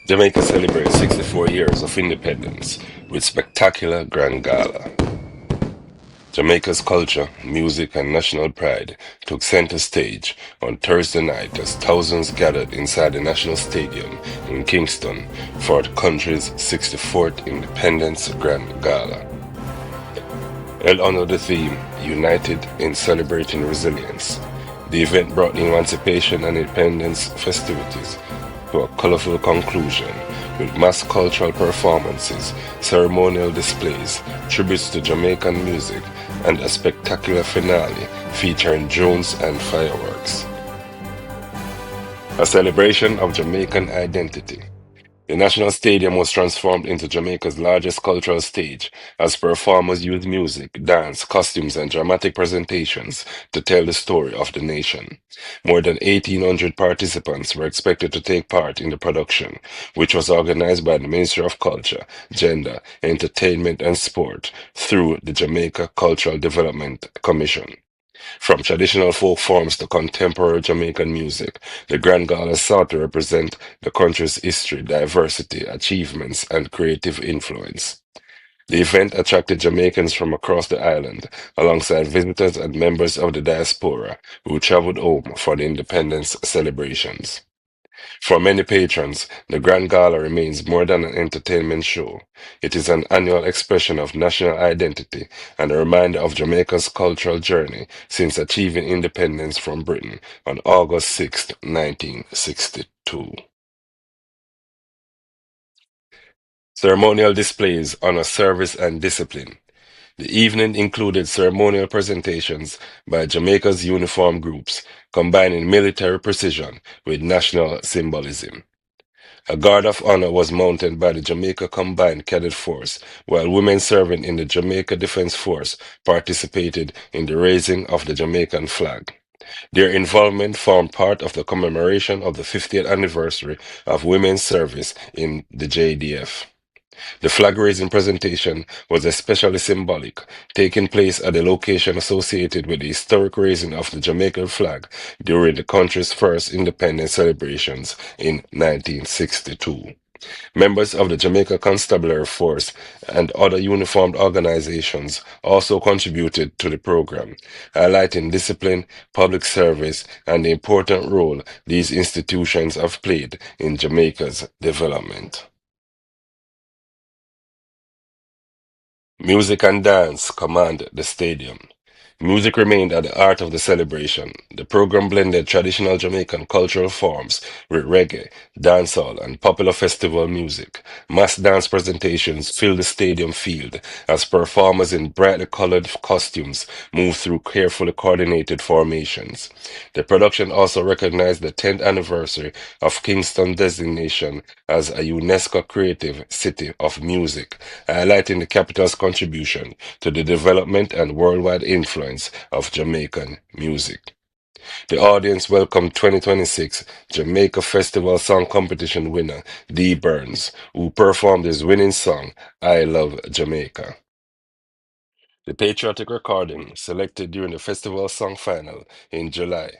Jamaica celebrates 64 years of independence with spectacular Grand Gala. Jamaica's culture, music, and national pride took center stage on Thursday night as thousands gathered inside the National Stadium in Kingston for the country's 64th Independence Grand Gala. Held under the theme United in Celebrating Resilience, the event brought the emancipation and independence festivities to a colorful conclusion with mass cultural performances, ceremonial displays, tributes to Jamaican music, and a spectacular finale featuring drones and fireworks. A celebration of Jamaican identity. The National Stadium was transformed into Jamaica's largest cultural stage as performers used music, dance, costumes, and dramatic presentations to tell the story of the nation. More than 1,800 participants were expected to take part in the production, which was organized by the Ministry of Culture, Gender, Entertainment, and Sport through the Jamaica Cultural Development Commission. From traditional folk forms to contemporary Jamaican music, the Grand Gala sought to represent the country's history, diversity, achievements, and creative influence. The event attracted Jamaicans from across the island, alongside visitors and members of the diaspora who traveled home for the independence celebrations. For many patrons, the Grand Gala remains more than an entertainment show. It is an annual expression of national identity and a reminder of Jamaica's cultural journey since achieving independence from Britain on August 6, 1962. Ceremonial displays honor service and discipline. The evening included ceremonial presentations by Jamaica's uniformed groups, combining military precision with national symbolism. A guard of honor was mounted by the Jamaica Combined Cadet Force, while women serving in the Jamaica Defense Force participated in the raising of the Jamaican flag. Their involvement formed part of the commemoration of the 50th anniversary of women's service in the JDF. The flag raising presentation was especially symbolic, taking place at a location associated with the historic raising of the Jamaican flag during the country's first independence celebrations in 1962. Members of the Jamaica Constabulary Force and other uniformed organizations also contributed to the program, highlighting discipline, public service, and the important role these institutions have played in Jamaica's development. Music and dance command the stadium. Music remained at the heart of the celebration. The program blended traditional Jamaican cultural forms with reggae, dancehall, and popular festival music. Mass dance presentations filled the stadium field as performers in brightly colored costumes moved through carefully coordinated formations. The production also recognized the 10th anniversary of Kingston designation as a UNESCO Creative City of Music, highlighting the capital's contribution to the development and worldwide influence of Jamaican music. The audience welcomed 2026 Jamaica Festival Song Competition winner dBURNZ, who performed his winning song, I Love Jamaica. The patriotic recording, selected during the festival song final in July,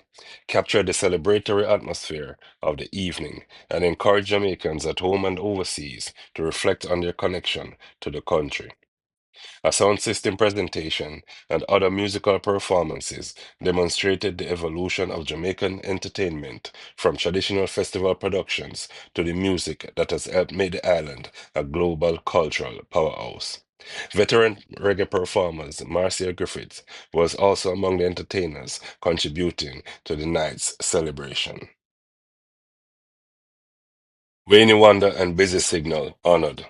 captured the celebratory atmosphere of the evening and encouraged Jamaicans at home and overseas to reflect on their connection to the country. A sound system presentation and other musical performances demonstrated the evolution of Jamaican entertainment from traditional festival productions to the music that has helped make the island a global cultural powerhouse. Veteran reggae performers Marcia Griffiths was also among the entertainers contributing to the night's celebration. Wayne Wonder and Busy Signal honored.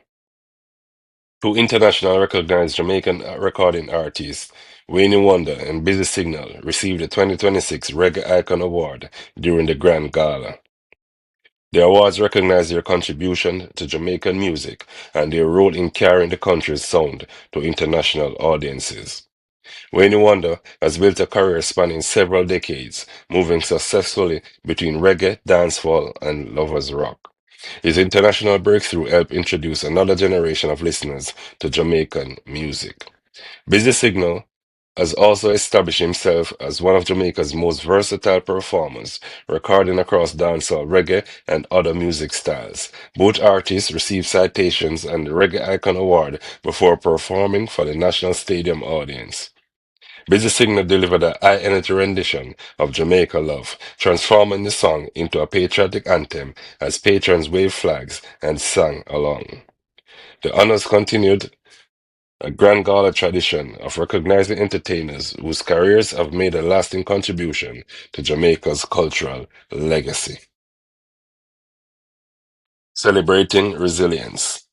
Two international recognized Jamaican recording artists, Wayne Wonder and Busy Signal, received the 2026 Reggae Icon Award during the Grand Gala. The awards recognize their contribution to Jamaican music and their role in carrying the country's sound to international audiences. Wayne Wonder has built a career spanning several decades, moving successfully between reggae, dancehall, and lovers rock. His international breakthrough helped introduce another generation of listeners to Jamaican music. Busy Signal has also established himself as one of Jamaica's most versatile performers, recording across dancehall, reggae, and other music styles. Both artists received citations and the Reggae Icon Award before performing for the National Stadium audience. Busy Signal delivered a high-energy rendition of Jamaica Love, transforming the song into a patriotic anthem as patrons waved flags and sang along. The honors continued a Grand Gala tradition of recognizing entertainers whose careers have made a lasting contribution to Jamaica's cultural legacy. Celebrating Resilience.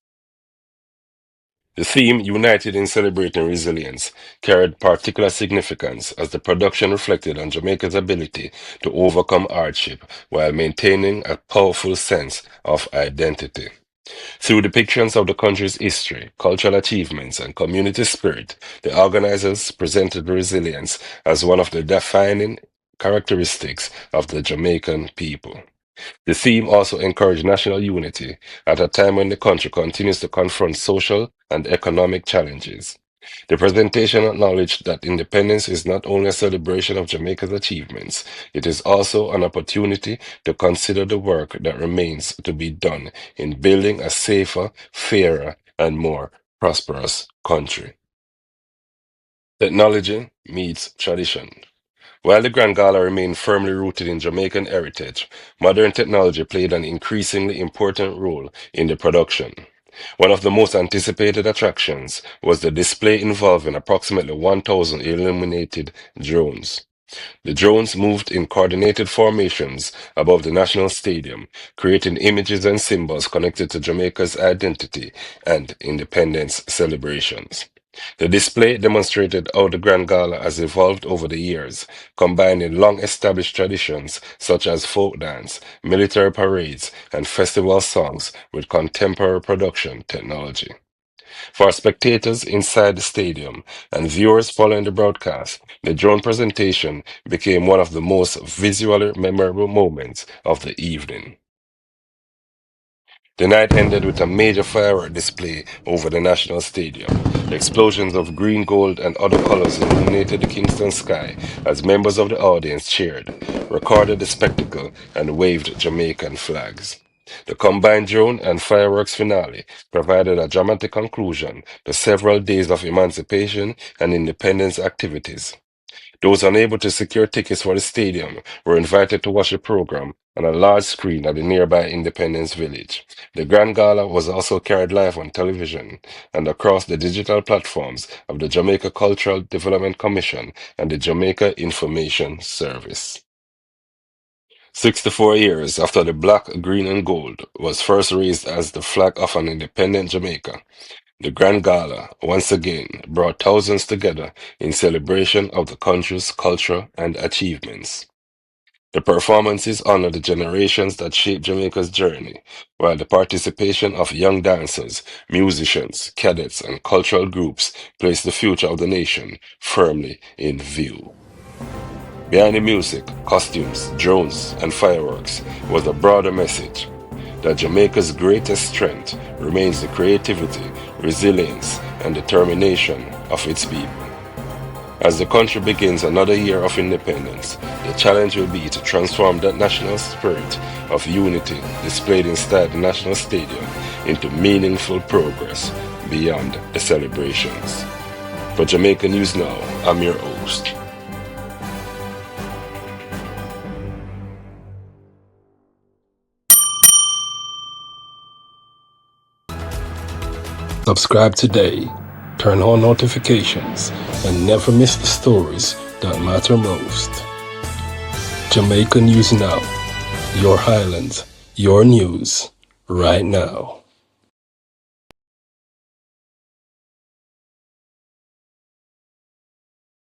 The theme, United in Celebrating Resilience, carried particular significance as the production reflected on Jamaica's ability to overcome hardship while maintaining a powerful sense of identity. Through depictions of the country's history, cultural achievements, and community spirit, the organizers presented resilience as one of the defining characteristics of the Jamaican people. The theme also encouraged national unity at a time when the country continues to confront social and economic challenges. The presentation acknowledged that independence is not only a celebration of Jamaica's achievements, it is also an opportunity to consider the work that remains to be done in building a safer, fairer, and more prosperous country. Technology meets tradition. While the Grand Gala remained firmly rooted in Jamaican heritage, modern technology played an increasingly important role in the production. One of the most anticipated attractions was the display involving approximately 1,000 illuminated drones. The drones moved in coordinated formations above the National Stadium, creating images and symbols connected to Jamaica's identity and independence celebrations. The display demonstrated how the Grand Gala has evolved over the years, combining long-established traditions such as folk dance, military parades, and festival songs with contemporary production technology. For spectators inside the stadium and viewers following the broadcast, the drone presentation became one of the most visually memorable moments of the evening. The night ended with a major firework display over the National Stadium. Explosions of green, gold, and other colors illuminated the Kingston sky as members of the audience cheered, recorded the spectacle, and waved Jamaican flags. The combined drone and fireworks finale provided a dramatic conclusion to several days of emancipation and independence activities. Those unable to secure tickets for the stadium were invited to watch the program on a large screen at the nearby Independence Village. The Grand Gala was also carried live on television and across the digital platforms of the Jamaica Cultural Development Commission and the Jamaica Information Service. 64 years after the black, green, and gold was first raised as the flag of an independent Jamaica, the Grand Gala once again brought thousands together in celebration of the country's culture and achievements. The performances honor the generations that shaped Jamaica's journey, while the participation of young dancers, musicians, cadets, and cultural groups placed the future of the nation firmly in view. Behind the music, costumes, drones, and fireworks was a broader message that Jamaica's greatest strength remains the creativity, resilience, and determination of its people. As the country begins another year of independence, the challenge will be to transform that national spirit of unity displayed inside the National Stadium into meaningful progress beyond the celebrations. For Jamaica News Now, I'm your host. Subscribe today, turn on notifications, and never miss the stories that matter most. Jamaica News Now, your Highlands, your news, right now.